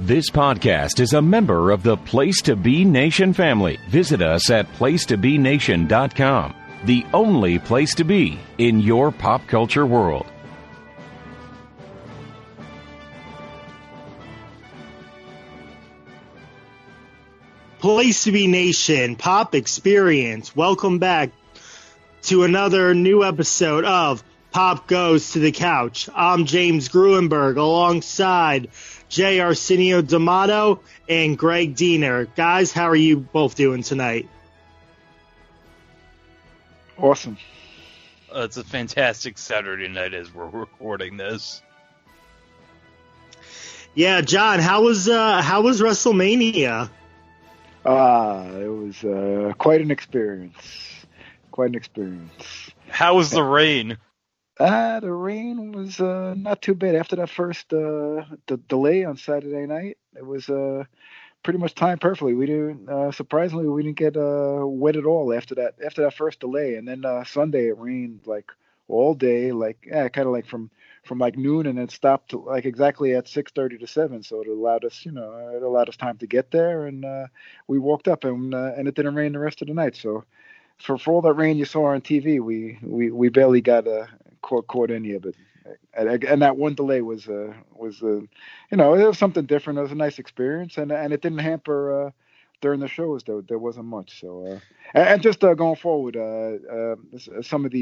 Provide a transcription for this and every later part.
This podcast is a member of the Place to Be Nation family. Visit us at placetobenation.com, the only place to be in your pop culture world. Place to Be Nation, Pop Experience. Welcome back to another new episode of Pop Goes to the Couch. I'm James Gruenberg alongside J. Arsenio D'Amato and Greg Diener. Guys, how are you both doing tonight? Awesome. It's a fantastic Saturday night as we're recording this. Yeah, John, how was WrestleMania? It was quite an experience. How was the rain? The rain was not too bad. After that first the delay on Saturday night, it was pretty much timed perfectly. We didn't surprisingly we didn't get wet at all after that first delay, and then Sunday it rained like all day, kind of like from like noon, and then stopped to, like exactly at 6:30 to 7. So it allowed us time to get there, and we walked up, and it didn't rain the rest of the night. So for all that rain you saw on TV, we barely got caught any of it. And that one delay was it was something different. It was a nice experience, and it didn't hamper during the shows. There wasn't much. So and just going forward, some of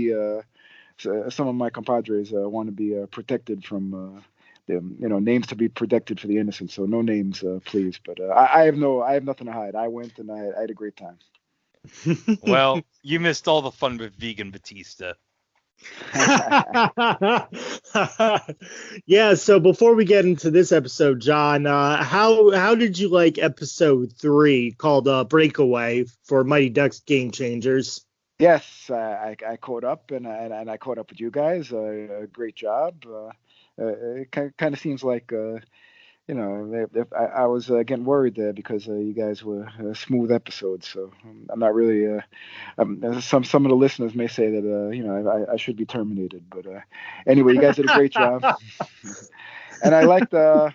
my compadres want to be protected from names to be protected for the innocent. So no names, please. But I have nothing to hide. I went and I had a great time. Well, you missed all the fun with vegan Batista. Yeah, so before we get into this episode, John, how did you like episode 3 called Breakaway for Mighty Ducks Game Changers? Yes, I caught up and I caught up with you guys. Great job. It kind of seems like I was getting worried there because you guys were smooth episodes. So I'm not really. Some of the listeners may say that I should be terminated, but anyway, you guys did a great job, and I like the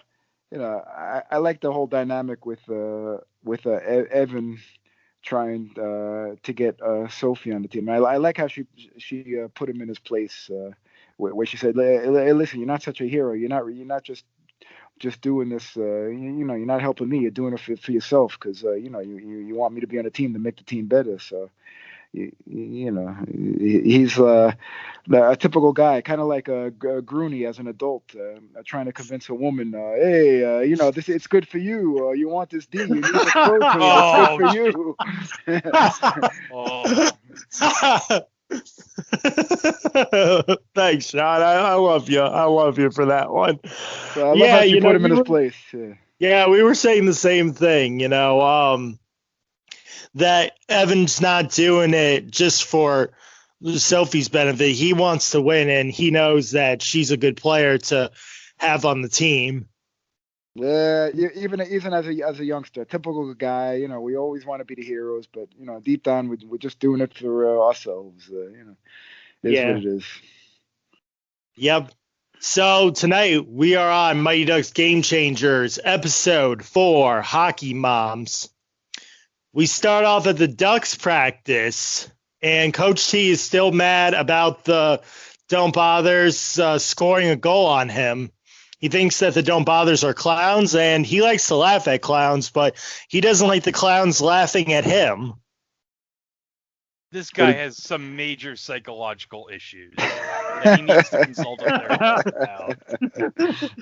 I like the whole dynamic with Evan trying to get Sophie on the team. I like how she put him in his place, where she said, "Listen, you're not such a hero. You're not just doing this. You're not helping me. You're doing it for yourself because you want me to be on the team to make the team better." So he's a typical guy, kind of like Grooney as an adult, trying to convince a woman, hey, it's good for you. You want this D? You need this protein. It's good for you. Thanks, Sean. I love you. I love you for that one. So I love how you put him in his place. Yeah, we were saying the same thing. That Evan's not doing it just for Sophie's benefit. He wants to win, and he knows that she's a good player to have on the team. Yeah, even as a youngster, typical guy. We always want to be the heroes, but deep down we're just doing it for ourselves. It's what it is. Yep. So tonight we are on Mighty Ducks Game Changers, episode 4, Hockey Moms. We start off at the Ducks practice, and Coach T is still mad about the Don't Bothers scoring a goal on him. He thinks that the Don't Bothers are clowns, and he likes to laugh at clowns, but he doesn't like the clowns laughing at him. This guy has some major psychological issues, and he needs to consult a therapist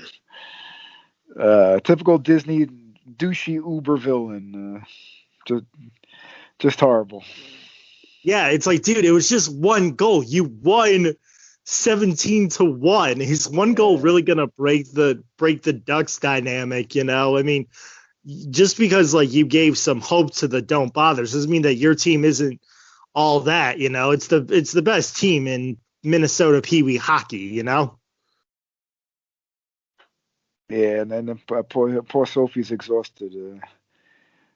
now. Typical Disney douchey Uber villain. Just horrible. Yeah, it's like, dude, it was just one goal. You won 17-1. Is one goal really gonna break the Ducks dynamic? I mean, just because you gave some hope to the Don't Bothers doesn't mean that your team isn't all that. It's the best team in Minnesota Pee Wee hockey. Yeah, and then poor Sophie's exhausted.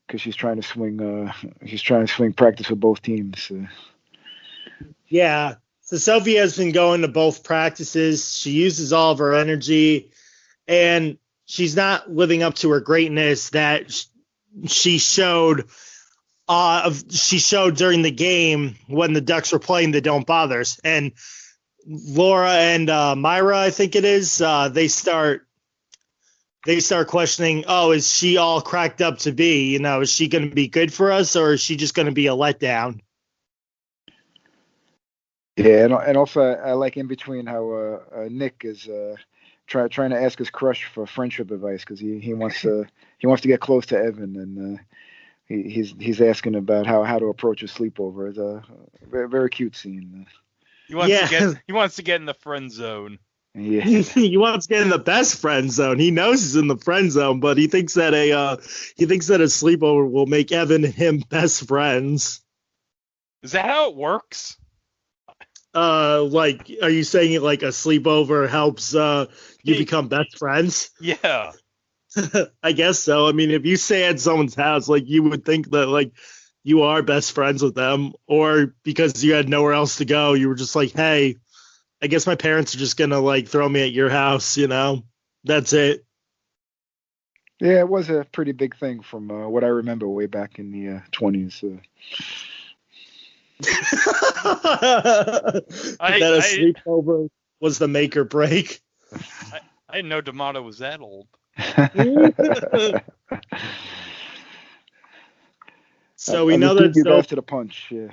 Because she's trying to swing practice for both teams. Yeah. So Sophie has been going to both practices. She uses all of her energy, and she's not living up to her greatness that she showed during the game when the Ducks were playing the Don't Bothers. And Laura and Myra, I think it is, they start questioning, is she all cracked up to be? Is she going to be good for us, or is she just going to be a letdown? Yeah, and also I like in between how Nick is trying to ask his crush for friendship advice, because he wants to get close to Evan, and he's asking about how to approach a sleepover. It's a very, very cute scene. He wants to get in the friend zone. Yeah. He wants to get in the best friend zone. He knows he's in the friend zone, but he thinks that a sleepover will make Evan and him best friends. Is that how it works? Like, are you saying like a sleepover helps you become best friends? Yeah. I guess so. I mean, if you stay at someone's house, like, you would think that like you are best friends with them, or because you had nowhere else to go, you were just like, hey, I guess my parents are just gonna like throw me at your house, That's it. Yeah, it was a pretty big thing from what I remember way back in the 20s. That a sleepover was the make or break. I didn't know D'Amato was that old. So we know that you guys to the punch. Yeah.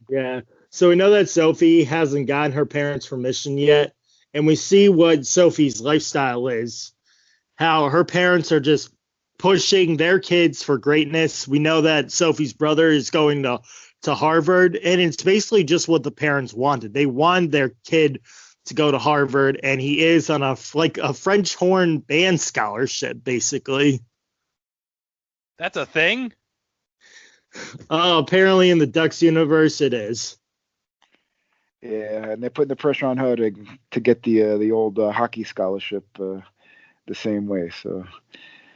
Yeah. So we know that Sophie hasn't gotten her parents' permission yet, and we see what Sophie's lifestyle is. How her parents are just pushing their kids for greatness. We know that Sophie's brother is going to Harvard, and it's basically just what the parents wanted. They wanted their kid to go to Harvard, and he is on a French horn band scholarship, basically. That's a thing? Apparently in the Ducks universe it is. Yeah, and they're putting the pressure on her to get the old hockey scholarship the same way. So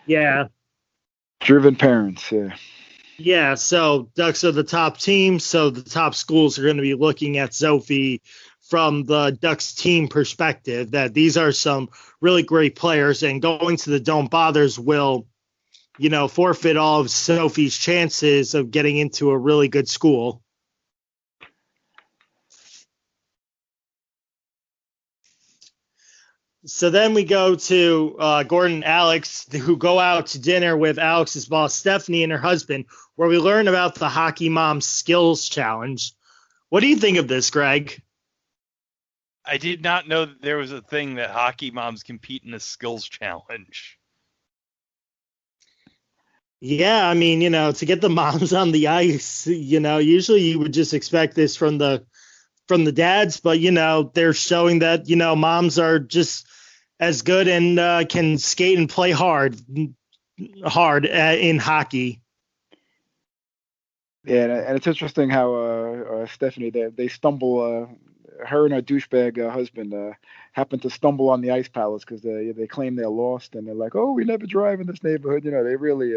yeah, driven parents. Yeah. Yeah, so Ducks are the top team, so the top schools are going to be looking at Sophie from the Ducks team perspective, that these are some really great players, and going to the Don't Bothers will, forfeit all of Sophie's chances of getting into a really good school. So then we go to Gordon and Alex, who go out to dinner with Alex's boss, Stephanie, and her husband, where we learn about the Hockey Mom Skills Challenge. What do you think of this, Greg? I did not know that there was a thing that hockey moms compete in a skills challenge. Yeah, I mean, to get the moms on the ice, usually you would just expect this from the dads, but, they're showing that, moms are just as good and can skate and play hard in hockey. Yeah, and it's interesting how Stephanie, they stumble, her and her douchebag husband happen to stumble on the ice palace because they claim they're lost, and they're like, oh, we never drive in this neighborhood. They really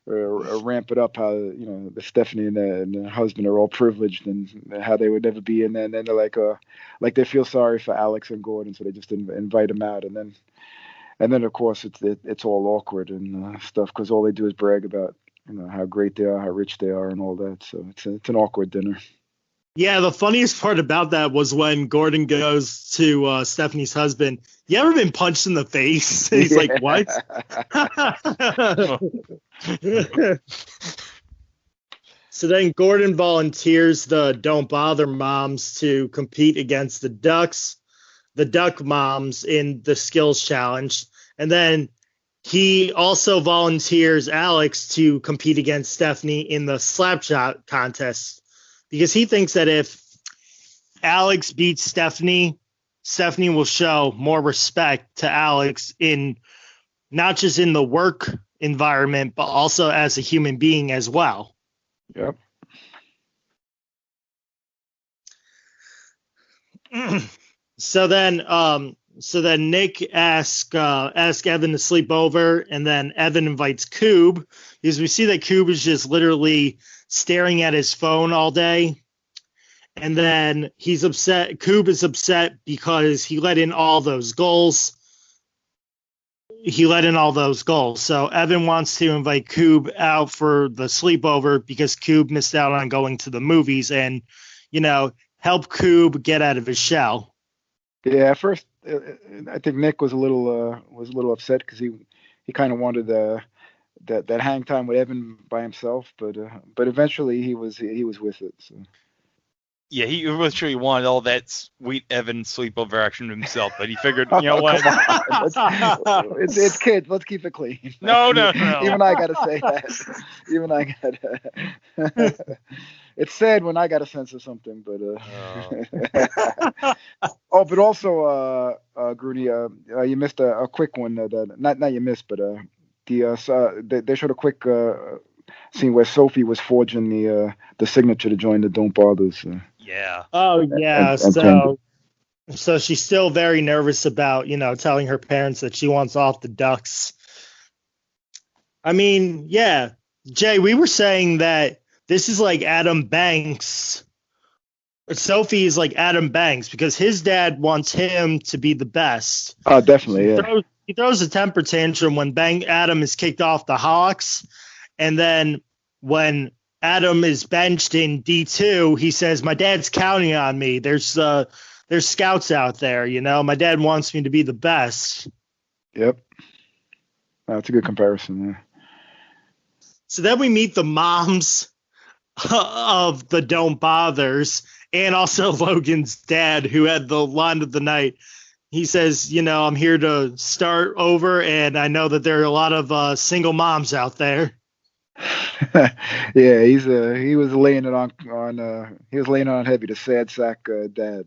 ramp it up how, the Stephanie and the husband are all privileged and how they would never be in there. And then they're like they feel sorry for Alex and Gordon, so they just invite them out. And then of course it's all awkward and stuff, because all they do is brag about, how great they are, how rich they are, and all that. So it's an awkward dinner. Yeah, the funniest part about that was when Gordon goes to Stephanie's husband, you ever been punched in the face? And he's like, what? So then Gordon volunteers the Don't Bother moms to compete against the Ducks, the Duck moms, in the skills challenge. And then he also volunteers Alex to compete against Stephanie in the slap shot contest, because he thinks that if Alex beats Stephanie, Stephanie will show more respect to Alex, in not just in the work environment, but also as a human being as well. Yep. So then Nick asks Evan to sleep over, and then Evan invites Coob, because we see that Coob is just literally staring at his phone all day. And then he's upset. Coob is upset because he let in all those goals. he let in all those goals. So Evan wants to invite Coob out for the sleepover because Coob missed out on going to the movies and, help Coob get out of his shell. Yeah, at first I think Nick was a little upset because he kind of wanted that hang time with Evan by himself, but eventually he was with it. So. Yeah, he was sure he wanted all that sweet Evan sleepover action himself, but he figured, you know what? It's kids. Let's keep it clean. No. Even I gotta say that. Even I gotta. It's sad when I gotta censor something, but. But also, Gruny, you missed a quick one. Not you missed, but they showed a quick scene where Sophie was forging the signature to join the Don't Bothers. Yeah. Oh yeah. And so she's still very nervous about telling her parents that she wants off the Ducks. I mean, yeah, Jay, we were saying that this is like Adam Banks. Sophie is like Adam Banks because his dad wants him to be the best. Oh, definitely, yeah. He throws a temper tantrum when Adam is kicked off the Hawks, and then when Adam is benched in D2, he says, "My dad's counting on me. There's scouts out there, My dad wants me to be the best." Yep, that's a good comparison. Yeah. So then we meet the moms of the Don't Bothers, and also Logan's dad, who had the line of the night. He says, "I'm here to start over, and I know that there are a lot of single moms out there." Yeah, he was laying it on heavy. The sad sack dad,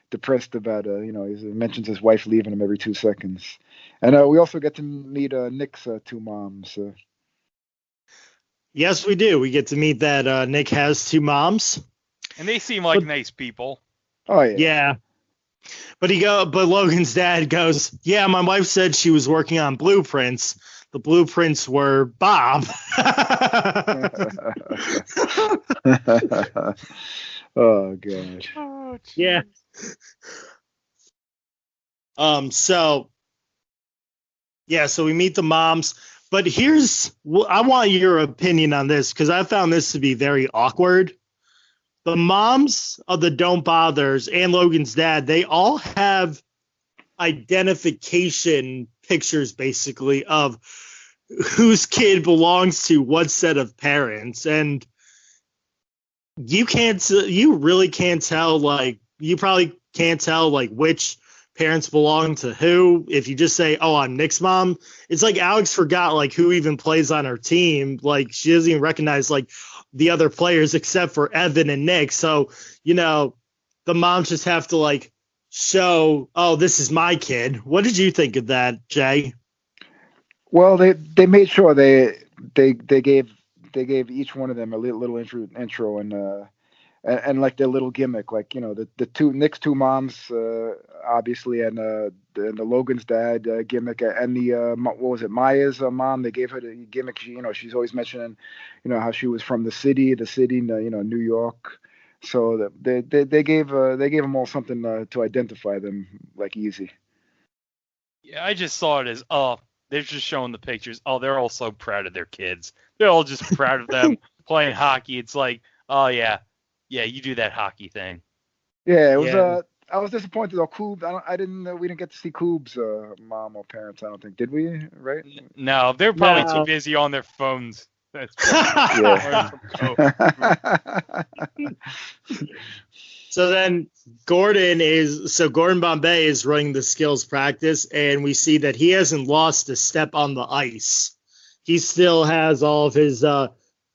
depressed about he mentions his wife leaving him every 2 seconds, and we also get to meet Nick's two moms. Yes, we do. We get to meet that Nick has two moms, and they seem like nice people. Oh yeah. Yeah. But Logan's dad goes, "Yeah, my wife said she was working on blueprints. The blueprints were Bob." Oh god. Yeah. So we meet the moms, but I want your opinion on this because I found this to be very awkward. The moms of the Don't Bothers and Logan's dad, they all have identification pictures basically of whose kid belongs to what set of parents. And you really can't tell, you probably can't tell which parents belong to who. If you just say, "Oh, I'm Nick's mom," it's like Alex forgot who even plays on her team. She doesn't even recognize the other players except for Evan and Nick. So, the moms just have to show, "Oh, this is my kid." What did you think of that, Jay? Well, they made sure they gave each one of them a little intro and their little gimmick, the two Nick's two moms, obviously, and the Logan's dad gimmick, and the what was it, Maya's mom? They gave her the gimmick. She's always mentioning, how she was from the city, New York. So they gave them all something to identify them easy. Yeah, I just saw it as they're just showing the pictures. Oh, they're all so proud of their kids. They're all just proud of them playing hockey. It's like, oh yeah. Yeah, you do that hockey thing. Yeah, it was. Yeah. I was disappointed though. We didn't get to see Coob's mom or parents. I don't think. Did we? Right? No, they're probably too busy on their phones. So then Gordon Bombay is running the skills practice, and we see that he hasn't lost a step on the ice. He still has all of his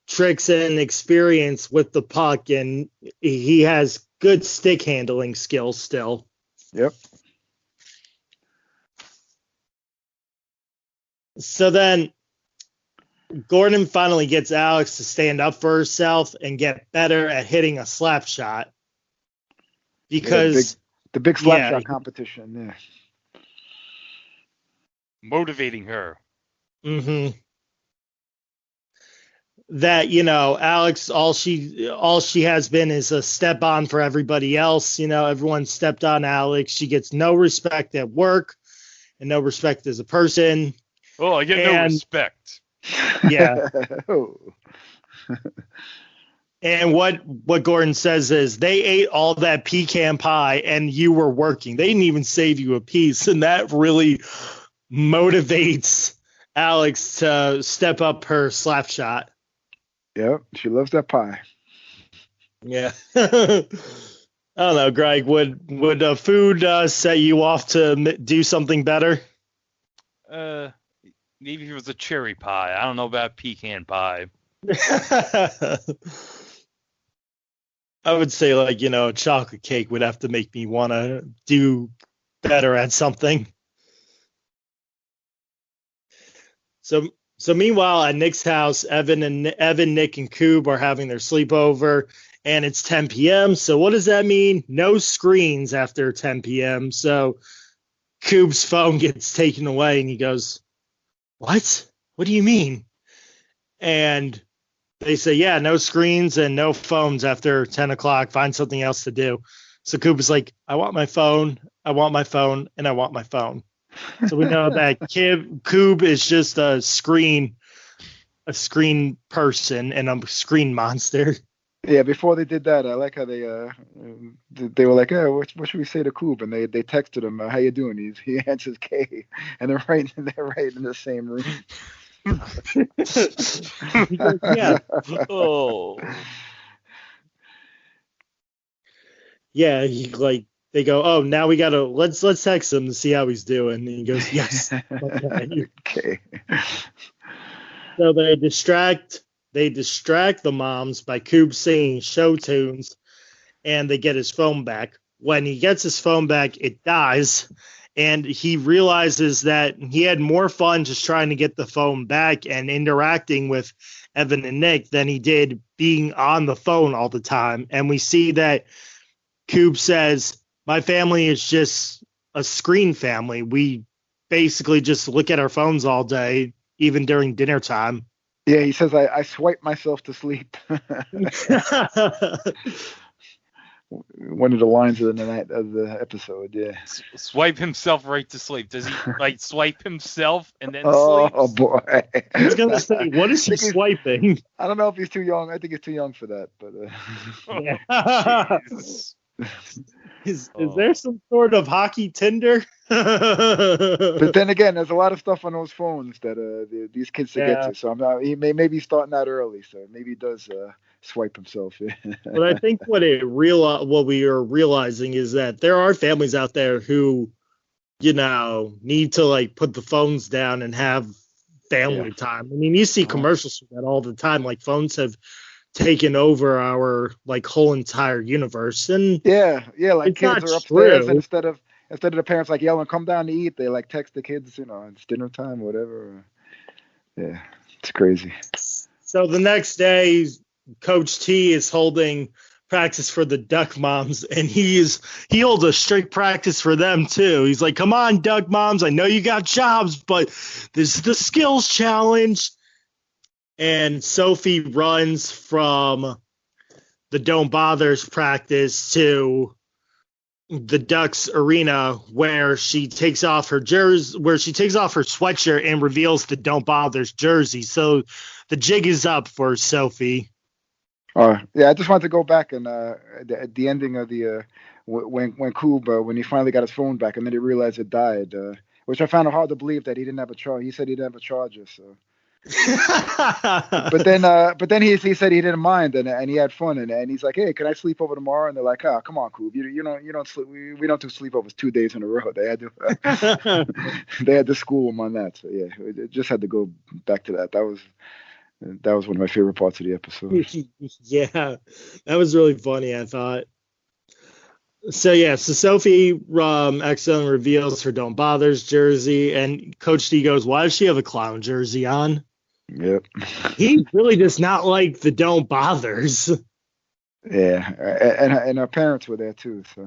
tricks and experience with the puck, and he has good stick handling skills still. Yep. So then Gordon finally gets Alex to stand up for herself and get better at hitting a slap shot. Because the big slap shot competition, yeah. Motivating her. Mm-hmm. That, Alex, all she has been is a step on for everybody else. Everyone stepped on Alex. She gets no respect at work and no respect as a person. Oh, I get no respect. Yeah. Oh. And what Gordon says is they ate all that pecan pie and you were working. They didn't even save you a piece. And that really motivates Alex to step up her slap shot. Yep, she loves that pie. Yeah. I don't know, Greg. Would food set you off to do something better? Maybe if it was a cherry pie. I don't know about pecan pie. I would say, like, a chocolate cake would have to make me want to do better at something. So meanwhile, at Nick's house, Evan, Nick, and Coob are having their sleepover, and it's 10 p.m. So what does that mean? No screens after 10 p.m. So Coob's phone gets taken away, and he goes, "What? What do you mean?" And they say, "Yeah, no screens and no phones after 10 o'clock. Find something else to do." So Coob is like, "I want my phone, I want my phone, and I want my phone." So we know that Coob is just a screen person and a screen monster. Yeah, before they did that, I like how they were like, "Oh, what should we say to Coob?" And they texted him, "How you doing?" He answers K, and they're right in the same room. He goes, "Yeah." Oh. Yeah, they go, "Oh, now we gotta let's text him to see how he's doing." And he goes, "Yes." Okay. So they distract the moms by Coob singing show tunes, and they get his phone back. When he gets his phone back, it dies, and he realizes that he had more fun just trying to get the phone back and interacting with Evan and Nick than he did being on the phone all the time. And we see that Coob says, "My family is just a screen family. We basically just look at our phones all day, even during dinner time." Yeah, he says, I swipe myself to sleep. One of the lines of the episode, yeah. Swipe himself right to sleep. Does he swipe himself and then sleep? Oh boy! I was gonna say, what is he swiping? I don't know if he's too young. I think he's too young for that. But Is there some sort of hockey Tinder? But then again, there's a lot of stuff on those phones that these kids get to. So he may be starting out early. So maybe he does swipe himself. But I think what we are realizing is that there are families out there who, need to put the phones down and have family time. I mean, you see commercials for that all the time. Like, phones have taken over our whole entire universe, and like kids are upstairs, and instead of the parents yelling, "Come down to eat," they text the kids, it's dinner time, whatever. Yeah, it's crazy. So the next day, Coach T is holding practice for the Duck Moms, and he holds a strict practice for them too. He's like, "Come on, Duck Moms, I know you got jobs, but this is the skills challenge." And Sophie runs from the Don't Bothers practice to the Ducks arena, where she takes off her sweatshirt and reveals the Don't Bothers jersey. So the jig is up for Sophie. I just wanted to go back and at the ending of the when Coob when he finally got his phone back and then he realized it died, which I found it hard to believe that he didn't have a charge. He said he didn't have a charger, so. but then he said he didn't mind and he had fun and he's like, "Hey, can I sleep over tomorrow?" And they're like, "Oh, come on, Coob, you don't sleep. We don't do sleepovers 2 days in a row." They had to school him on that. So yeah, it just had to go back to that. That was one of my favorite parts of the episode. Yeah, that was really funny, I thought. So Sophie accidentally reveals her Don't Bothers jersey, and Coach D goes, "Why does she have a clown jersey on?" Yep. He really does not like the Don't Bothers. Yeah, and our parents were there too, so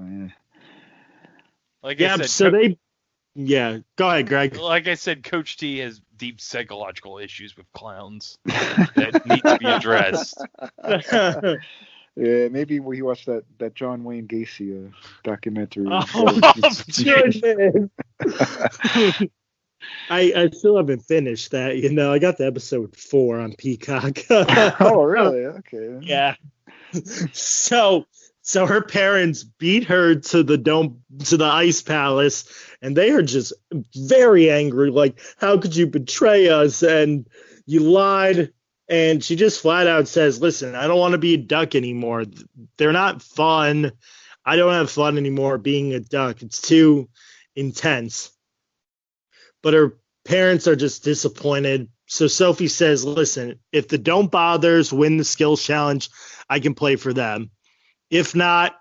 yeah. Go ahead, Greg. Like I said, Coach T has deep psychological issues with clowns that need to be addressed. Yeah, maybe he watched that John Wayne Gacy documentary. Oh, goodness. I still haven't finished that. I got the episode 4 on Peacock. Oh, really? Okay. Yeah. So her parents beat her to the ice palace, and they are just very angry. Like, how could you betray us? And you lied. And she just flat out says, "Listen, I don't want to be a duck anymore. They're not fun. I don't have fun anymore being a duck. It's too intense." But her parents are just disappointed. So Sophie says, "Listen, if the Don't Bothers win the skills challenge, I can play for them. If not,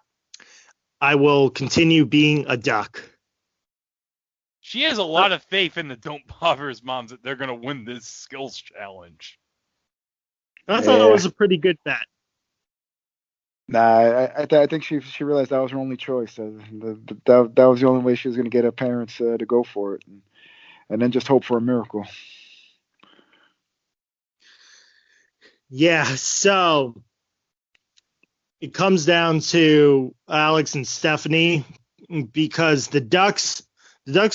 I will continue being a duck." She has a lot of faith in the Don't Bothers moms that they're going to win this skills challenge. I thought it was a pretty good bet. Nah, I think she realized that was her only choice. That was the only way she was going to get her parents to go for it, and then just hope for a miracle. Yeah, so it comes down to Alex and Stephanie because the Ducks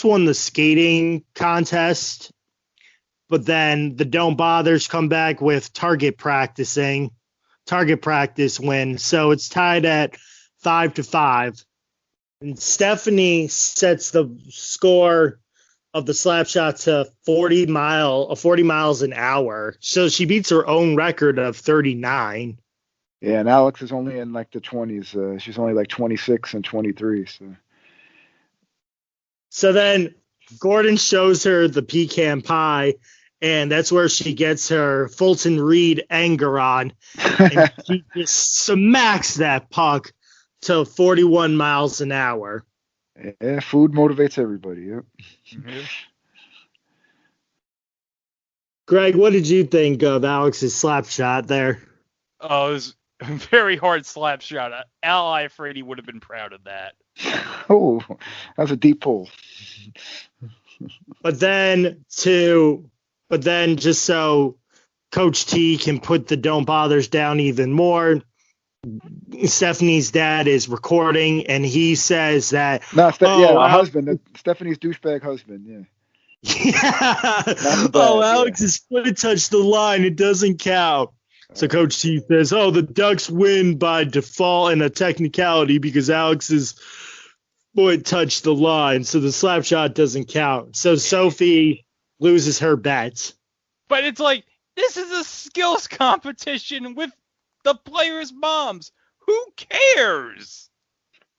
won the skating contest, but then the Don't Bothers come back with target practice win. So it's tied at 5-5. And Stephanie sets the score of the slap shot to 40 miles an hour. So she beats her own record of 39. Yeah, and Alex is only in like the 20s. She's only like 26 and 23. So then Gordon shows her the pecan pie, and that's where she gets her Fulton Reed anger on. And she just smacks that puck to 41 miles an hour. Yeah, food motivates everybody. Yep. Mm-hmm. Greg, what did you think of Alex's slap shot there? Oh, it was a very hard slap shot. Al Iafrate would have been proud of that. Oh, that's a deep pull. But then just so Coach T can put the Don't Bothers down even more, Stephanie's dad is recording, and he says that husband, Stephanie's douchebag husband, yeah. Alex's foot touched the line, it doesn't count. So Coach T says, the Ducks win by default and a technicality because Alex's foot touched the line, so the slap shot doesn't count. So Sophie loses her bet. But it's like, this is a skills competition with the players' moms. Who cares?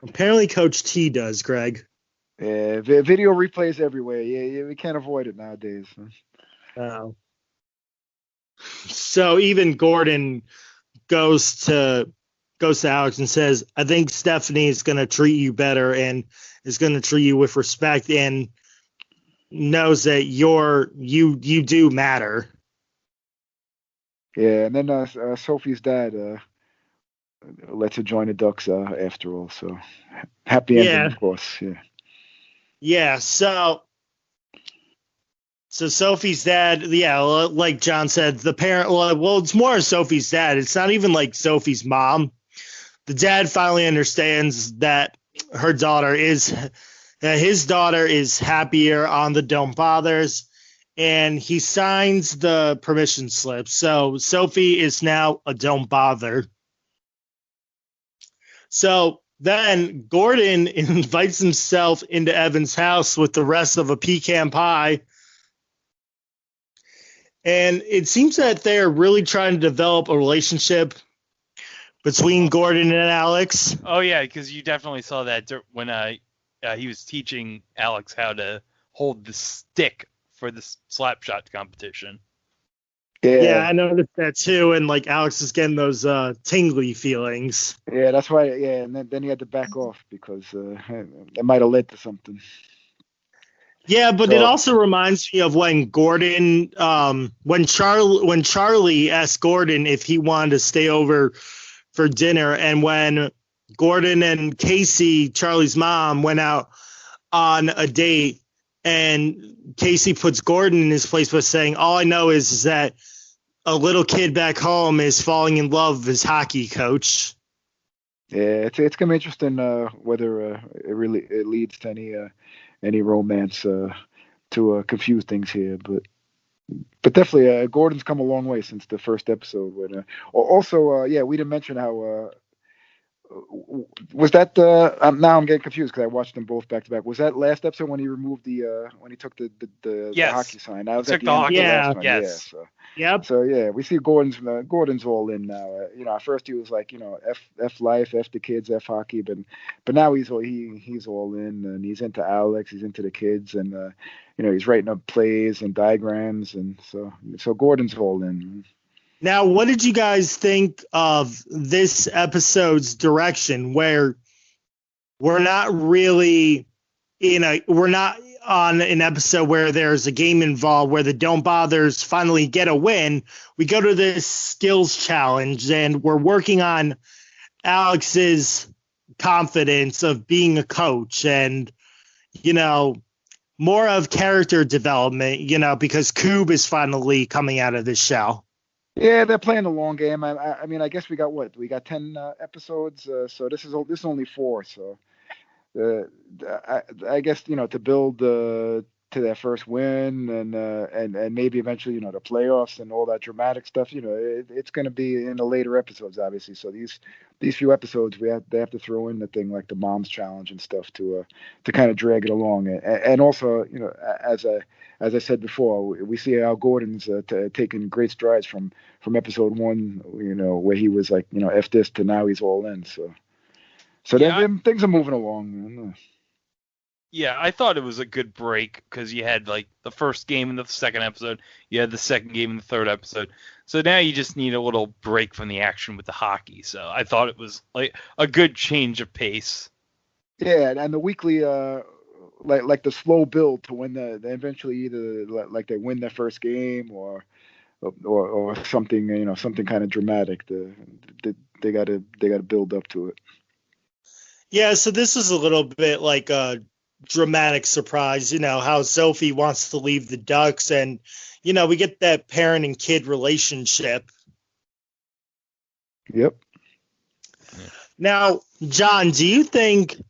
Apparently Coach T does, Greg. Yeah, video replays everywhere. Yeah, we can't avoid it nowadays. Oh. So even Gordon goes to Alex and says, "I think Stephanie is going to treat you better and is going to treat you with respect and knows that you do matter." Yeah, and then Sophie's dad lets her join the Ducks after all. So happy ending, of course. Yeah. Yeah. So Sophie's dad, like John said, the parent. Well, it's more Sophie's dad. It's not even like Sophie's mom. The dad finally understands that his daughter is happier on the Don't Bothers, and he signs the permission slip. So Sophie is now a Don't Bother. So then Gordon invites himself into Evan's house with the rest of a pecan pie. And it seems that they're really trying to develop a relationship between Gordon and Alex. Oh, yeah, because you definitely saw that when he was teaching Alex how to hold the stick for the slap shot competition. Yeah, I noticed that too. And like Alex is getting those tingly feelings. Yeah, that's why. Yeah, and then he had to back off because it might have led to something. Yeah, but it also reminds me of when Gordon, when Charlie asked Gordon if he wanted to stay over for dinner, and when Gordon and Casey, Charlie's mom, went out on a date, and Casey puts Gordon in his place by saying, "All I know is that a little kid back home is falling in love with his hockey coach." Yeah, it's gonna be interesting whether it leads to any romance confuse things here, but definitely Gordon's come a long way since the first episode. When, also, we didn't mention how. Was that now I'm getting confused because I watched them both back to back. Was that last episode when he removed when he took the Yes. hockey sign? That was He at took the the end hockey- of the Yeah. last one. Yes. Yeah. So, Yep. so yeah, we see Gordon's all in now. At first he was like, F life, F the kids, F hockey, but now he's all in, and he's into Alex, he's into the kids, and he's writing up plays and diagrams, and so Gordon's all in. Now, what did you guys think of this episode's direction, where we're not on an episode where there's a game involved, where the Don't Bothers finally get a win? We go to this skills challenge, and we're working on Alex's confidence of being a coach, and more of character development, because Coob is finally coming out of this shell. Yeah, they're playing the long game. I mean, I guess we got 10 episodes, so this is only 4. So, I guess to build to their first win and maybe eventually the playoffs and all that dramatic stuff. It's going to be in the later episodes, obviously. So these few episodes they have to throw in the thing like the mom's challenge and stuff to kind of drag it along. And also as I said before, we see how Gordon's taking great strides from episode 1, where he was like, F this, to now he's all in. So then things are moving along. Yeah, I thought it was a good break because you had like the first game in the second episode, you had the second game in the third episode. So now you just need a little break from the action with the hockey. So I thought it was like a good change of pace. Yeah, and the weekly like the slow build to when they eventually either like they win their first game or something, something kind of dramatic. They got to build up to it. Yeah, so this is a little bit like a dramatic surprise, how Sophie wants to leave the Ducks, and we get that parent and kid relationship. Yep. Now, John, do you think,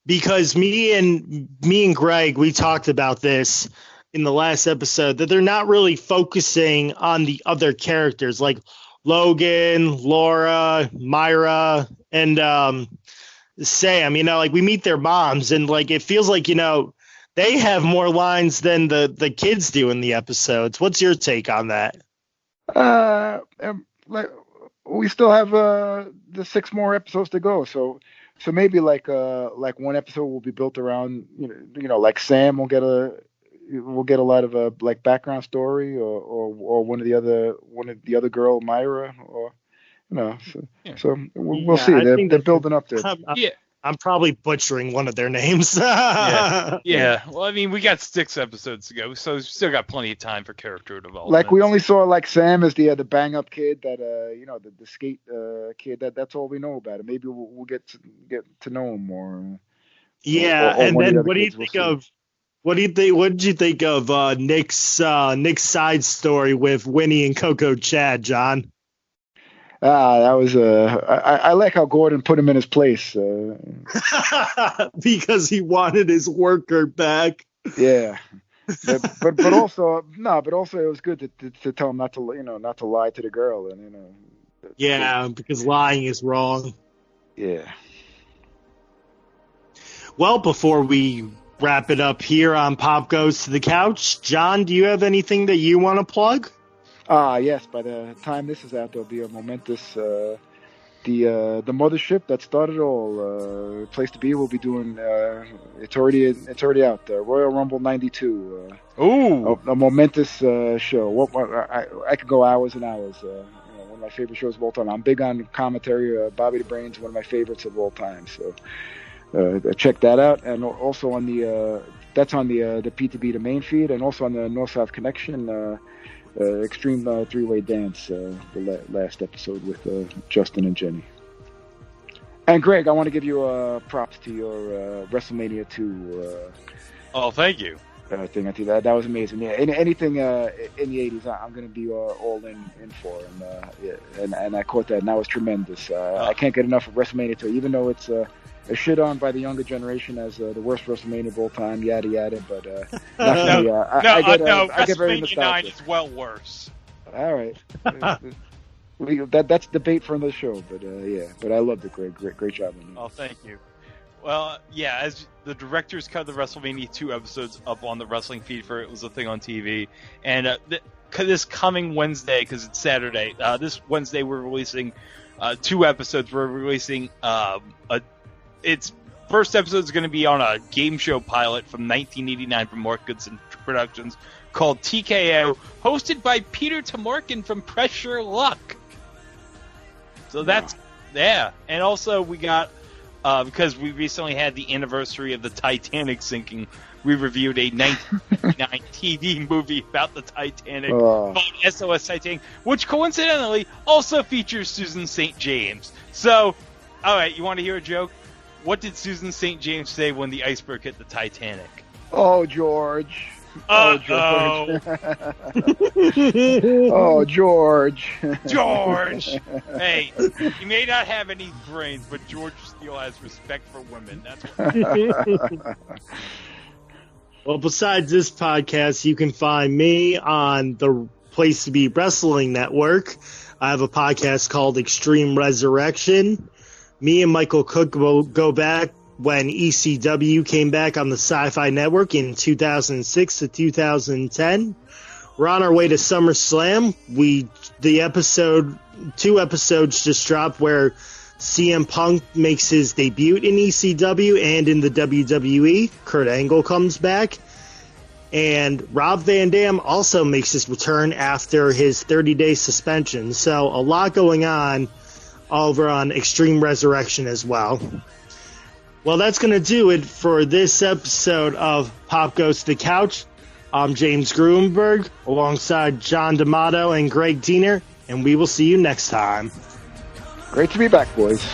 because me and Greg, we talked about this in the last episode, that they're not really focusing on the other characters like Logan, Laura, Myra, and Sam? We meet their moms, and it feels like they have more lines than the kids do in the episodes. What's your take on that? We still have the 6 more episodes to go, so maybe like one episode will be built around like Sam will get a lot of like background story, or one of the other girl, Myra, or so we'll see. They're building up there. I'm probably butchering one of their names. Yeah. Well, we got 6 episodes to go, so we've still got plenty of time for character development. Like we only saw like Sam as the bang up kid that the skate kid. That's all we know about it. Maybe we'll get to know him more. Yeah, and then what do you think of? What did you think of Nick's side story with Winnie and Coco Chad, John? That was I like how Gordon put him in his place. Because he wanted his worker back. Yeah, but also it was good to tell him not to lie to the girl, and Yeah, because lying is wrong. Yeah. Well, before we wrap it up here on Pop Goes to the Couch, John, do you have anything that you want to plug? Yes. By the time this is out, there'll be a momentous the mothership that started it all. Place to Be will be doing. It's already out. Royal Rumble '92. A momentous show. I could go hours and hours. One of my favorite shows of all time. I'm big on commentary. Bobby the Brain's one of my favorites of all time. So check that out. And also on that's on the PTB, the main feed, and also on the North South Connection. Extreme 3-Way Dance, the last episode with Justin and Jenny. And Greg, I want to give you props to your WrestleMania 2. Oh, thank you. Thing. I think that was amazing. Yeah, anything in the 80s, I'm going to be all in for, and I caught that, and that was tremendous. I can't get enough of WrestleMania 2, even though it's shit on by the younger generation as the worst WrestleMania of all time, yada yada. But not me. I get very WrestleMania 9 nostalgic. is well worse. All right, that's debate for another show. But yeah, but I loved it. Great job. Oh, thank you. Well, yeah, as the directors cut the WrestleMania 2 episodes up on the wrestling feed for It Was a Thing on TV, and this coming Wednesday, because it's Saturday, this Wednesday we're releasing 2 episodes. We're releasing its first episode is going to be on a game show pilot from 1989 from Mark Goodson Productions called TKO, hosted by Peter Tamarkin from Pressure Luck. So that's, yeah. And also we got, because we recently had the anniversary of the Titanic sinking, we reviewed a 1989 TV movie about the Titanic called SOS Titanic, which coincidentally also features Susan St. James. So, all right, you want to hear a joke? What did Susan St. James say when the iceberg hit the Titanic? Oh, George. Oh, George. Oh, George. George. Hey, he may not have any brains, but George still has respect for women. That's what. Well, besides this podcast, you can find me on the Place to Be Wrestling Network. I have a podcast called Extreme Resurrection. Me and Michael Cook will go back when ECW came back on the Sci-Fi Network in 2006 to 2010. We're on our way to SummerSlam. 2 episodes just dropped where CM Punk makes his debut in ECW and in the WWE. Kurt Angle comes back. And Rob Van Dam also makes his return after his 30-day suspension. So a lot going on over on Extreme Resurrection as well. Well, that's going to do it for this episode of Pop Goes to the Couch. I'm James Gruenberg alongside John D'Amato and Greg Diener, and we will see you next time. Great to be back, boys.